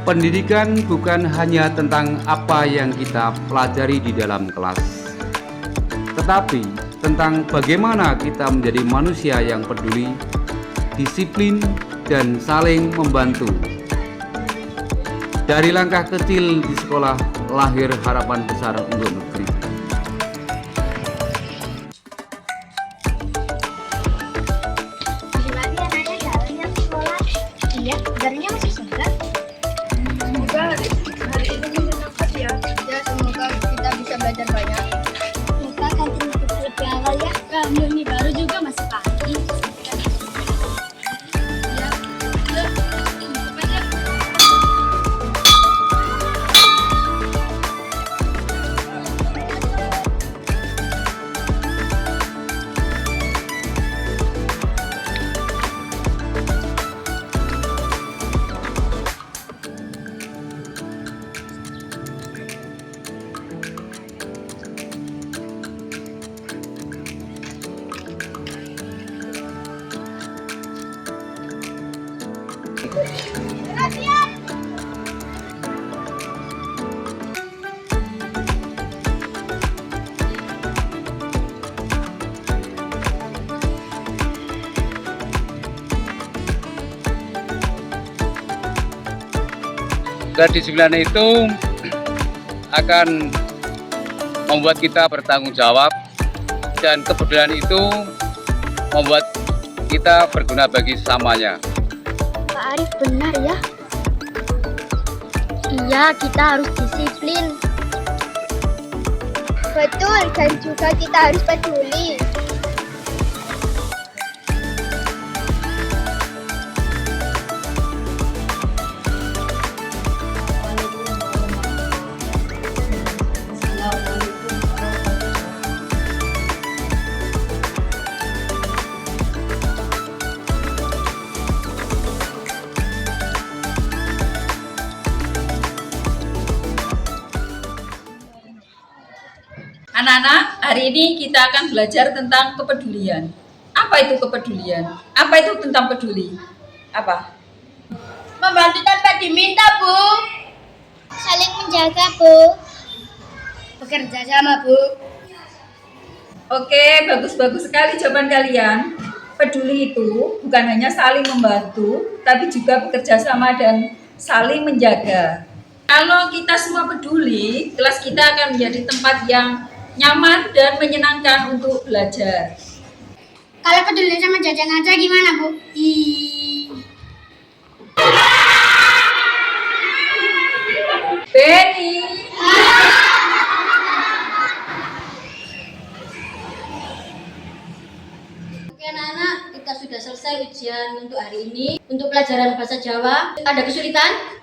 Pendidikan bukan hanya tentang apa yang kita pelajari di dalam kelas, tetapi tentang bagaimana kita menjadi manusia yang peduli, disiplin, dan saling membantu. Dari langkah kecil di sekolah lahir harapan besar untuk negeri. Gimana anaknya jalannya ke sekolah? Iya, kabarnya masih segar. Semoga hari ini menyenangkan ya. Ya, semoga kita bisa belajar banyak. Semoga kantin buka lebih awal ya. Kamu ini baru juga masih pagi. Ya, yuk, tutup aja. Kedisiplinan itu akan membuat kita bertanggung jawab, dan kepedulian itu membuat kita berguna bagi sesamanya. Pak Arif benar ya. Iya, kita harus disiplin. Betul, dan juga kita harus peduli. Anak-anak, hari ini kita akan belajar tentang kepedulian. Apa itu kepedulian? Apa itu tentang peduli? Apa? Membantu tanpa diminta, Bu. Saling menjaga, Bu. Bekerja sama, Bu. Oke, bagus-bagus sekali jawaban kalian. Peduli itu bukan hanya saling membantu, tapi juga bekerja sama dan saling menjaga. Kalau kita semua peduli, kelas kita akan menjadi tempat yang nyaman dan menyenangkan untuk belajar. Kalau peduli sama jajan aja gimana, Bu? Benny. Oke anak-anak, kita sudah selesai ujian untuk hari ini. Untuk pelajaran bahasa Jawa, ada kesulitan?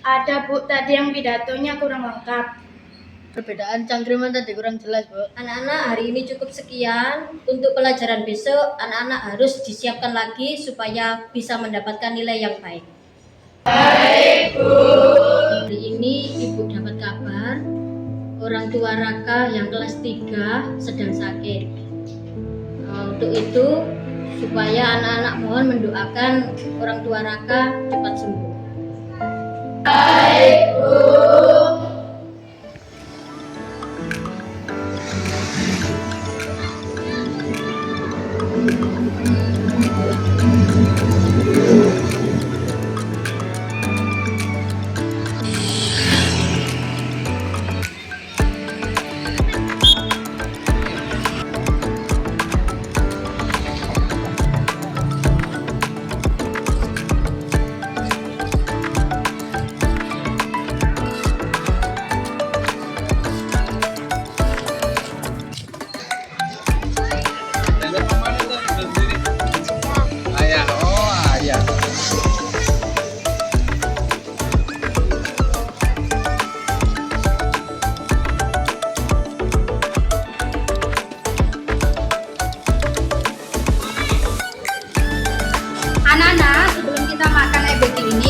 Ada Bu, tadi yang pidatonya kurang lengkap. Perbedaan cangkriman tadi kurang jelas, Bu. Anak-anak, hari ini cukup sekian. Untuk pelajaran besok, anak-anak harus disiapkan lagi supaya bisa mendapatkan nilai yang baik. Baik, Bu. Hari ini Ibu dapat kabar orang tua Raka yang kelas 3 sedang sakit. Untuk itu, supaya anak-anak mohon mendoakan orang tua Raka cepat sembuh. Baik, Bu.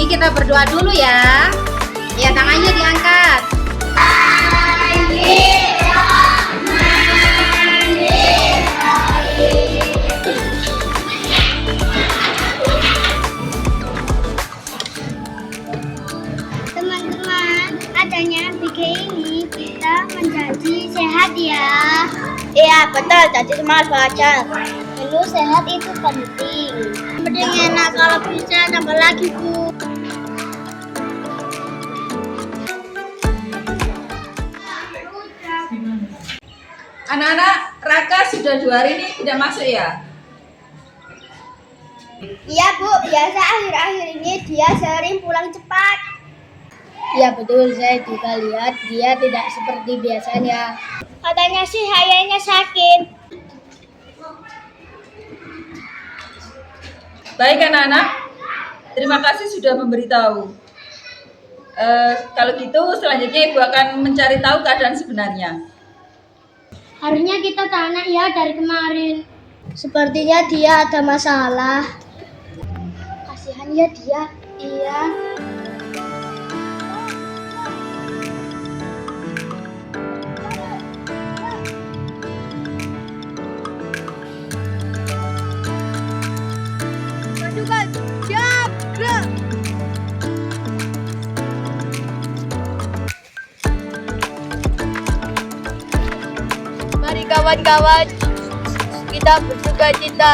Kita berdoa dulu ya. Ya, tangannya diangkat. betul. Jadi semangat belajar. Dulu sehat itu penting. Penting enak kalau bisa tambah lagi, Bu. Anak-anak, Raka sudah 2 hari ini tidak masuk ya? Iya, Bu. Biasa akhir-akhir ini dia sering pulang cepat. Ya betul, saya juga lihat dia tidak seperti biasanya. Katanya sih ayahnya sakit. Baik anak-anak, terima kasih sudah memberitahu. Kalau gitu selanjutnya Ibu akan mencari tahu keadaan sebenarnya. Harusnya kita tanya ya dari kemarin. Sepertinya dia ada masalah. Kasihan ya dia. Iya. Mari kawan-kawan, kita bersuka cita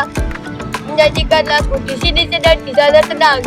menyanyikan lagu di sini sedang di sana tenang.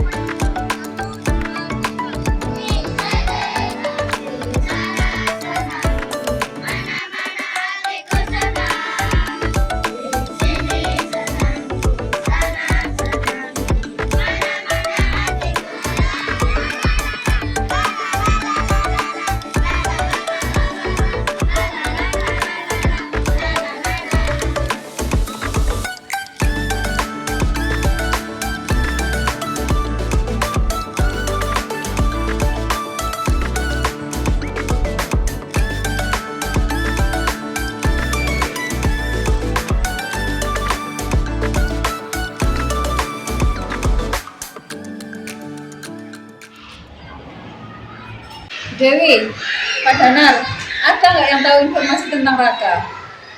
Dewi, Pak Danar, ada nggak yang tahu informasi tentang Raka?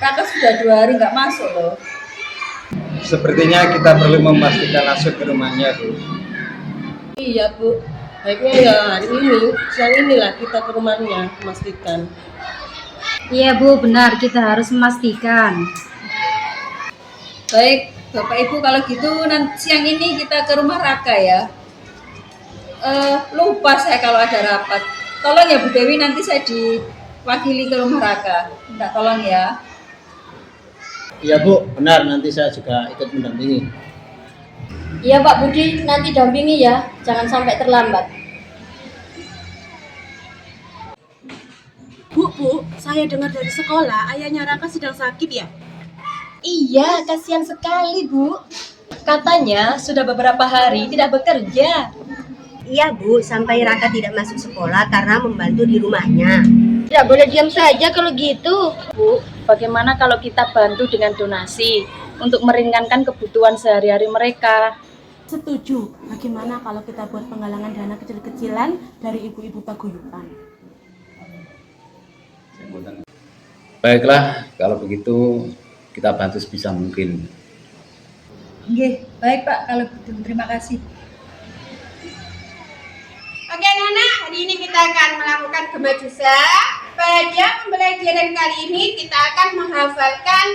Raka sudah 2 hari nggak masuk loh. Sepertinya kita perlu memastikan langsung ke rumahnya, Bu. Iya, Bu. Baiknya ya hari ini, siang inilah kita ke rumahnya, memastikan. Iya Bu, benar, kita harus memastikan. Baik, Bapak Ibu kalau gitu nanti siang ini kita ke rumah Raka ya. Lupa saya kalau ada rapat. Tolong ya Bu Dewi, nanti saya diwakili ke rumah Raka. Minta tolong ya. Iya, Bu, benar. Nanti saya juga ikut mendampingi. Iya Pak Budi, nanti dampingi ya, jangan sampai terlambat. Bu, saya dengar dari sekolah ayahnya Raka sedang sakit ya? Iya, kasihan sekali, Bu. Katanya sudah beberapa hari tidak bekerja. Iya Bu, sampai Raka tidak masuk sekolah karena membantu di rumahnya. Tidak boleh diam saja kalau gitu. Bu, bagaimana kalau kita bantu dengan donasi untuk meringankan kebutuhan sehari-hari mereka? Setuju. Bagaimana kalau kita buat penggalangan dana kecil-kecilan dari ibu-ibu paguyuban? Baiklah, kalau begitu kita bantu sebisa mungkin. Oke, baik Pak, kalau begitu terima kasih. Oke anak-anak, hari ini kita akan melakukan gemajusa. Pada pembelajaran kali ini kita akan menghafalkan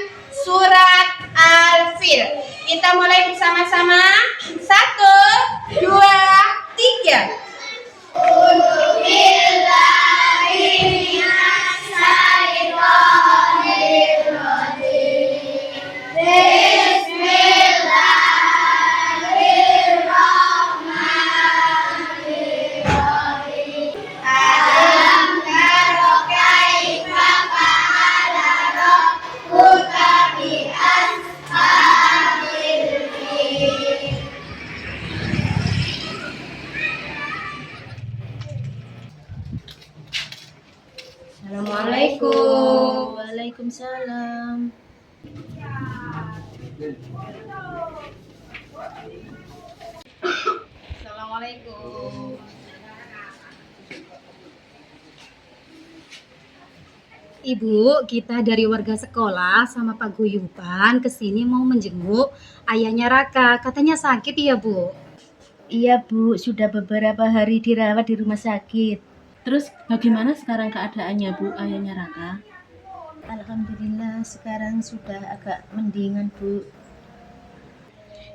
surat Al-Fil. Kita mulai bersama-sama. 1, 2, 3. Assalamualaikum. Waalaikumsalam. Assalamualaikum. Ibu, kita dari warga sekolah sama Pak Guyuban kesini mau menjenguk ayahnya Raka. Katanya sakit ya Bu? Iya Bu, sudah beberapa hari dirawat di rumah sakit. Terus bagaimana sekarang keadaannya Bu, ayahnya Raka? Alhamdulillah sekarang sudah agak mendingan, Bu.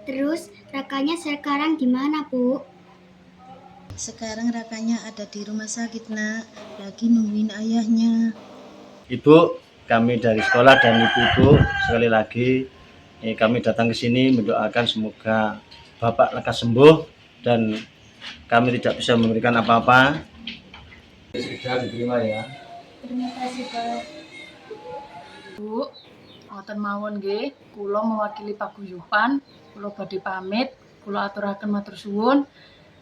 Terus Rakanya sekarang gimana, Bu? Sekarang Rakanya ada di rumah sakit, Nak. Lagi nungguin ayahnya. Ibu, kami dari sekolah dan ibu-ibu sekali lagi kami datang ke sini mendoakan semoga Bapak lekas sembuh dan kami tidak bisa memberikan apa-apa. Sudah diterima ya. Terima kasih, Pak. Bu, ngoten mawon nggih, kula mewakili paguyuban, kula badhe pamit, kula aturaken matur suwun.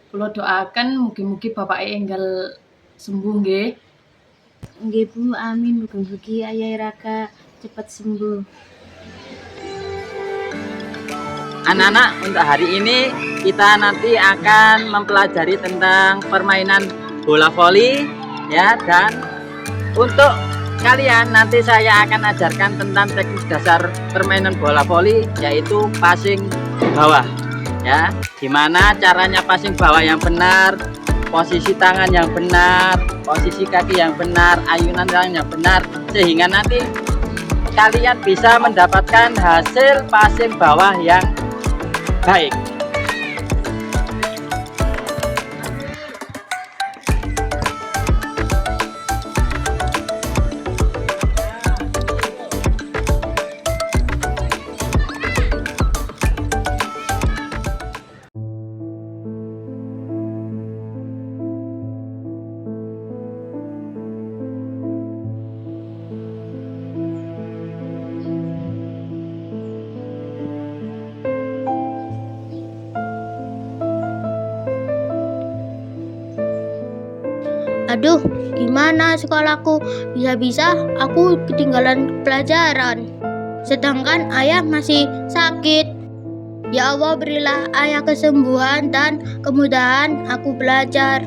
Kula doaken mugi-mugi Bapak enggal sembuh nggih. Nggih, Bu, amin. Mugi-mugi Ayah Raka cepat sembuh. Anak-anak, untuk hari ini kita nanti akan mempelajari tentang permainan bola voli ya, dan untuk kalian nanti saya akan ajarkan tentang teknik dasar permainan bola voli, yaitu passing bawah ya. Gimana caranya passing bawah yang benar, posisi tangan yang benar, posisi kaki yang benar, ayunan tangan yang benar, sehingga nanti kalian bisa mendapatkan hasil passing bawah yang baik. Aduh, gimana sekolahku? Bisa-bisa aku ketinggalan pelajaran. Sedangkan ayah masih sakit. Ya Allah, berilah ayah kesembuhan dan kemudahan aku belajar.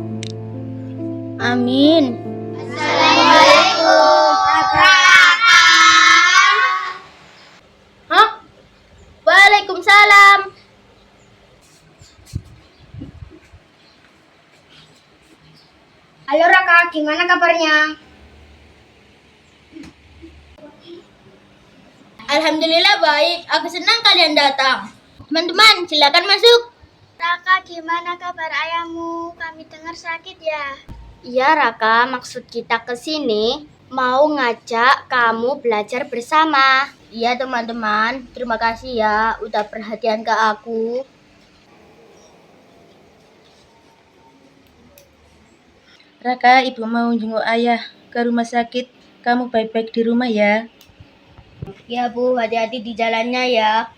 Amin. Assalamualaikum. Hah? Waalaikumsalam. Halo Raka, gimana kabarnya? Alhamdulillah baik, aku senang kalian datang. Teman-teman, silakan masuk. Raka, gimana kabar ayahmu? Kami dengar sakit ya? Iya Raka, maksud kita ke sini mau ngajak kamu belajar bersama. Iya teman-teman, terima kasih ya udah perhatian ke aku. Raka, ibu mau jenguk ayah ke rumah sakit. Kamu baik-baik di rumah ya. Ya Bu, hati-hati di jalannya ya.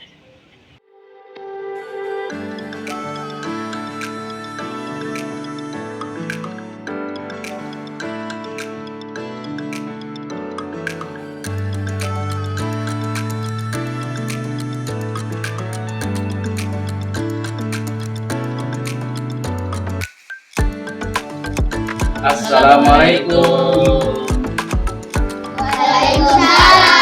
Assalamualaikum. Waalaikumsalam.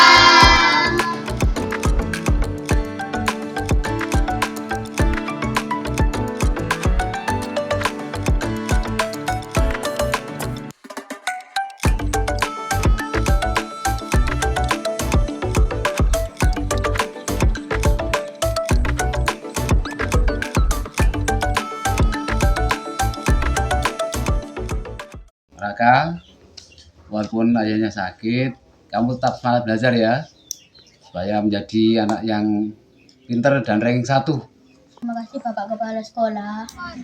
Raka, walaupun ayahnya sakit, kamu tetap semangat belajar ya, supaya menjadi anak yang pintar dan ranking 1. Terima kasih Bapak Kepala Sekolah. Selamat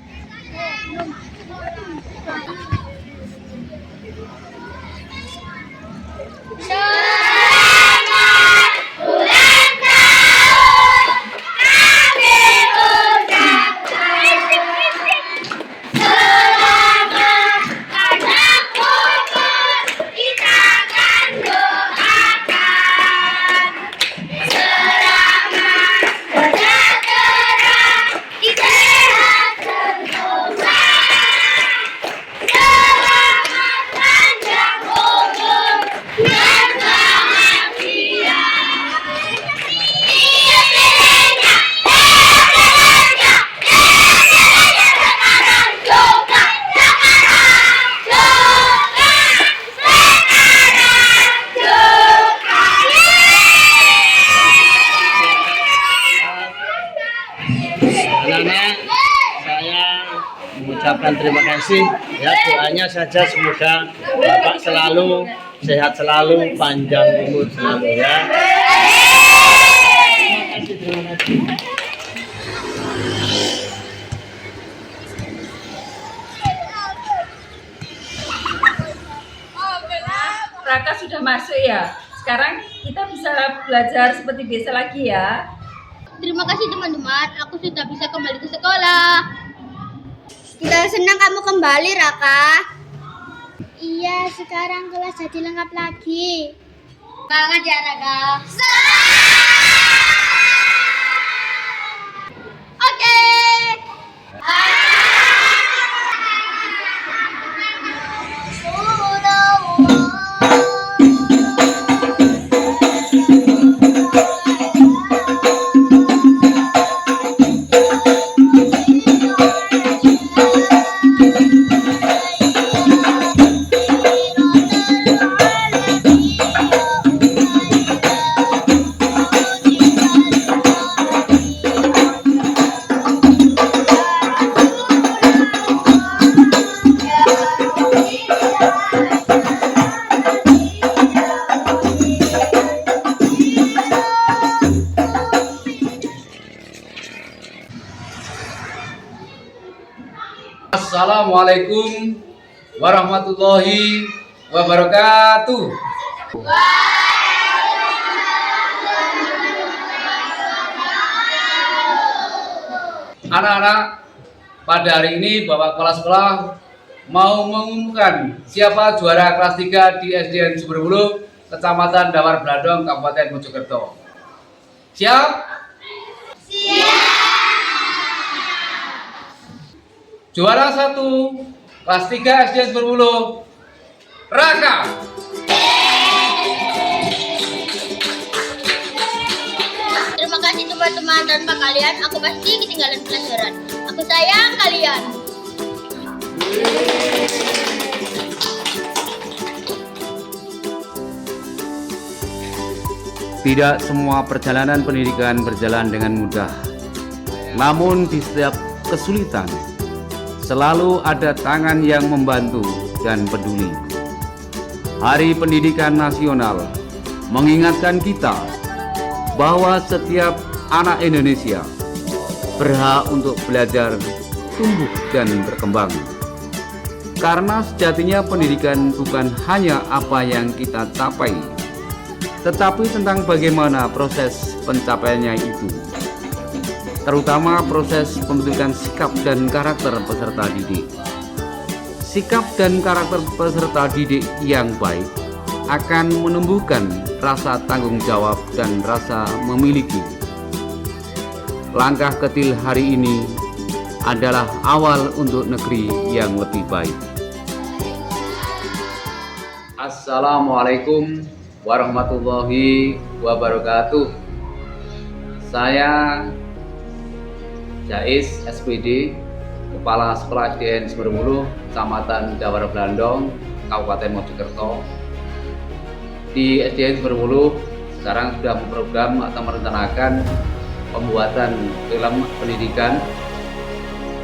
mengucapkan terima kasih. Ya, doanya saja semoga Bapak selalu sehat selalu, panjang umur selalu ya. Terima kasih. Raka sudah masuk ya. Sekarang kita bisa belajar seperti biasa lagi ya. Terima kasih teman-teman, aku sudah bisa kembali ke sekolah. Kita senang kamu kembali, Raka. Iya, sekarang kelas jadi lengkap lagi. Semangat ya, Raka. Oke. Assalamualaikum warahmatullahi wabarakatuh. Anak-anak, pada hari ini Bapak Kepala Sekolah mau mengumumkan siapa juara kelas 3 di SDN Sumberbuluh, Kecamatan Dawar Blandong, Kabupaten Mojokerto. Siap? Siap! Juara 1 kelas 3 SDN Sumberbuluh, Raka. Terima kasih teman-teman, tanpa kalian aku pasti ketinggalan pelajaran. Aku sayang kalian. Tidak semua perjalanan pendidikan berjalan dengan mudah. Namun di setiap kesulitan selalu ada tangan yang membantu dan peduli. Hari Pendidikan Nasional mengingatkan kita bahwa setiap anak Indonesia berhak untuk belajar, tumbuh dan berkembang. Karena sejatinya pendidikan bukan hanya apa yang kita capai, tetapi tentang bagaimana proses pencapaiannya itu. Terutama proses pembentukan sikap dan karakter peserta didik. Sikap dan karakter peserta didik yang baik akan menumbuhkan rasa tanggung jawab dan rasa memiliki. Langkah kecil hari ini adalah awal untuk negeri yang lebih baik. Assalamualaikum warahmatullahi wabarakatuh. Saya Jais SPD, Kepala Sekolah SDN Sumberbuluh, Kecamatan Dawar Blandong, Kabupaten Mojokerto. Di SDN Sumberbuluh sekarang sudah memprogram atau merencanakan pembuatan film pendidikan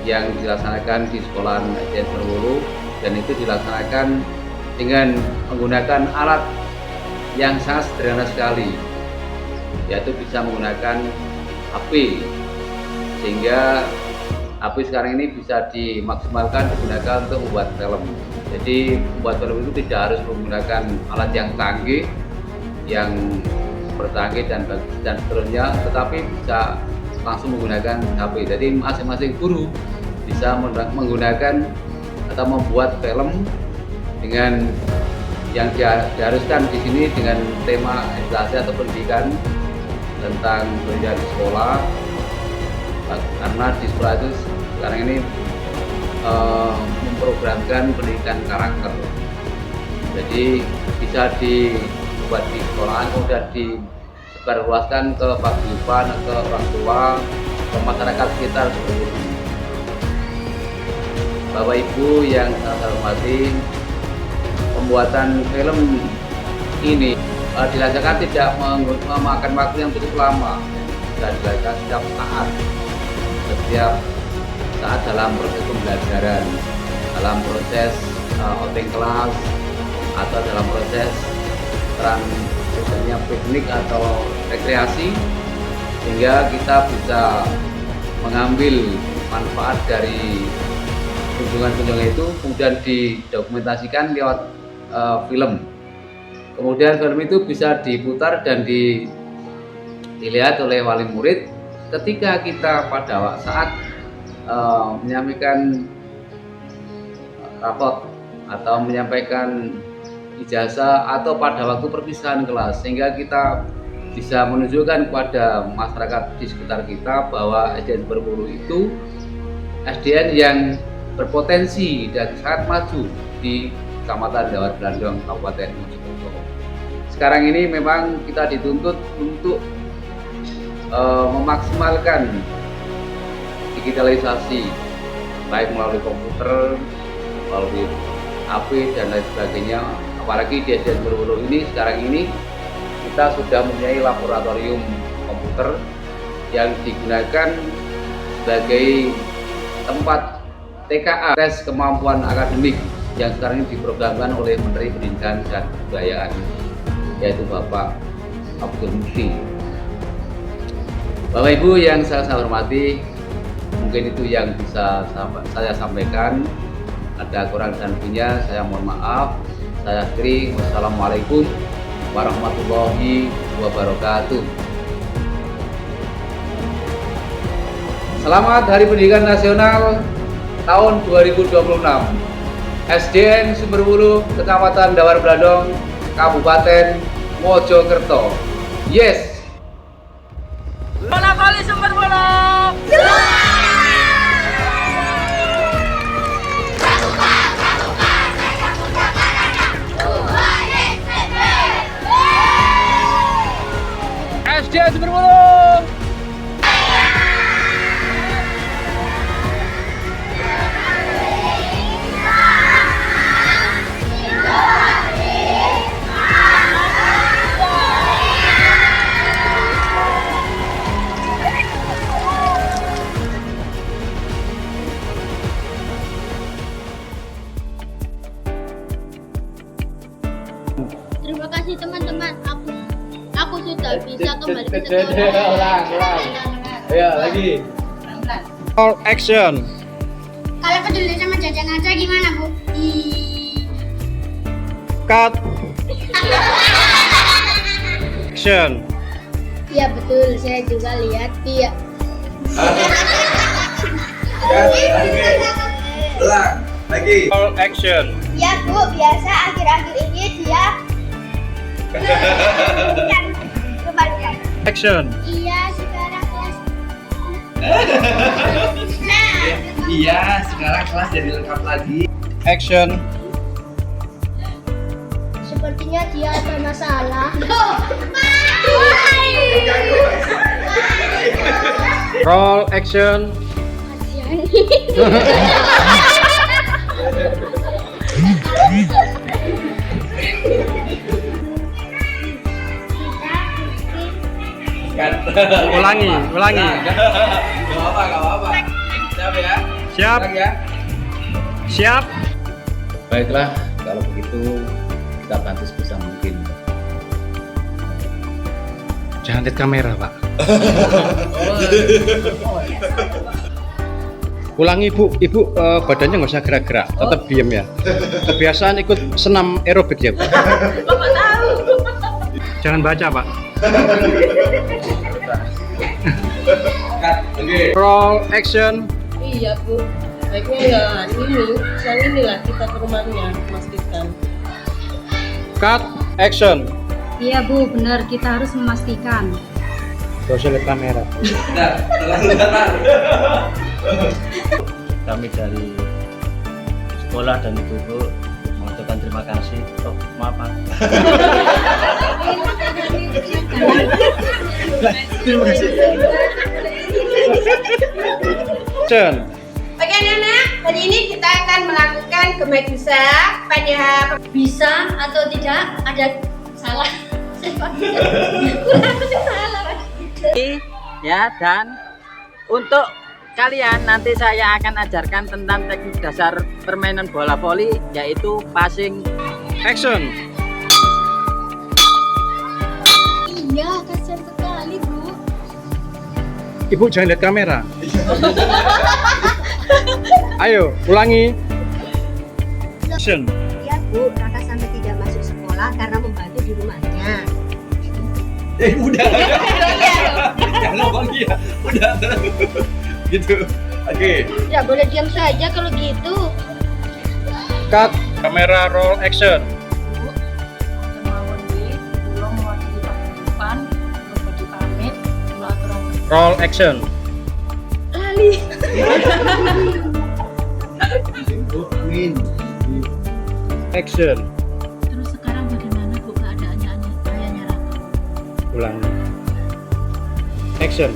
yang dilaksanakan di sekolah SDN Sumberbuluh, dan itu dilaksanakan dengan menggunakan alat yang sangat sederhana sekali, yaitu bisa menggunakan HP, sehingga HP sekarang ini bisa dimaksimalkan digunakan untuk membuat film. Jadi membuat film itu tidak harus menggunakan alat yang canggih, yang bercanggih dan seterusnya, tetapi bisa langsung menggunakan HP. Jadi masing-masing guru bisa menggunakan atau membuat film dengan yang diharuskan di sini dengan tema edukasi atau pendidikan tentang pendidikan di sekolah. Karena di sekolah itu sekarang ini memprogramkan pendidikan karakter, jadi bisa dibuat di sekolah, kemudian disebarluaskan ke paguyuban, ke orang tua, ke masyarakat sekitar. Bapak Ibu yang saya hormati, pembuatan film ini dilaksanakan tidak memakan waktu yang cukup lama, dan dilaksanakan setiap saat, setiap saat dalam proses pembelajaran, dalam proses outing kelas, atau dalam proses misalnya piknik atau rekreasi, sehingga kita bisa mengambil manfaat dari kunjungan-kunjungan itu, kemudian didokumentasikan lewat film. Kemudian film itu bisa diputar dan dilihat oleh wali murid ketika kita pada saat menyampaikan rapot atau menyampaikan ijazah atau pada waktu perpisahan kelas, sehingga kita bisa menunjukkan kepada masyarakat di sekitar kita bahwa SDN Sumberwuluh itu SDN yang berpotensi dan sangat maju di Kecamatan Dawar Blandong, Kabupaten Mojokerto. Sekarang ini memang kita dituntut untuk memaksimalkan digitalisasi, baik melalui komputer, melalui HP dan lain sebagainya. Apalagi di SDN Sumberwuluh ini sekarang ini kita sudah mempunyai laboratorium komputer yang digunakan sebagai tempat TKA, tes kemampuan akademik, yang sekarang ini diprogramkan oleh Menteri Pendidikan dan Kebudayaan, yaitu Bapak Abdul Mufti. Bapak Ibu yang saya hormati, mungkin itu yang bisa saya sampaikan. Ada kurang dan lebihnya saya mohon maaf. Saya akhiri, wassalamualaikum warahmatullahi wabarakatuh. Selamat Hari Pendidikan Nasional tahun 2026. SDN Sumberwuluh, Kecamatan Dawar Blandong, Kabupaten Mojokerto. Yes. Bola voli Sumberwuluh. SDN Sumberwuluh. Terima kasih teman-teman, aku sudah bisa kembali ke sekolah. Ayo lagi. All action. Kalau peduli sama Jajan aja gimana, Bu? Cut. Action. Iya betul, saya juga lihat dia. Ulang lagi. All action. Ya Bu, biasa akhir-akhir ini dia kebalikan. Action. Iya, sekarang kelas. Iya, sekarang kelas jadi lengkap lagi. Action. Sepertinya dia ada masalah. Roll action. Ulangi. Gak apa-apa. Siap ya? Siap. Ya? Siap. Baiklah, kalau begitu kita bantu sebisa mungkin. Jangan lihat kamera, Pak. Ulangi, Ibu badannya nggak usah gerak-gerak, tetap diam ya. Kebiasaan ikut senam aerobik ya, Pak. Bapak tahu. Jangan baca, Pak. Roll action. Iya Bu, baiknya ya hari ini, siang inilah kita ke rumahnya memastikan. Cut action. Iya Bu, benar, kita harus memastikan. Gak usah lihat kamera. Kami dari sekolah dan ibu-ibu mengucapkan terima kasih. Oh, maaf Pak. Terima kasih. Action. Oke anak-anak, hari ini kita akan melakukan Gemajisa pada Bisa atau tidak ada salah. Aku sih salah. Ya, dan untuk kalian nanti saya akan ajarkan tentang teknik dasar permainan bola voli, yaitu passing. Action. Iya, kasihan sekali, Bu. Ibu jangan lihat kamera. Ayo, ulangi. Action. Iya Bu, Raka sampai tidak masuk sekolah karena membantu di rumahnya. Udah. Jangan lagi ya. Udah. Gitu. Oke. Ya boleh diam saja kalau gitu. Cut. Kamera roll action. Mboten mawon nggih, kula mewakili paguyuban, kula badhe pamit, kula aturaken. Roll action. Lali. Action. Terus sekarang bagaimana Bu keadaannya ayahnya Raka? Ulangi. Action.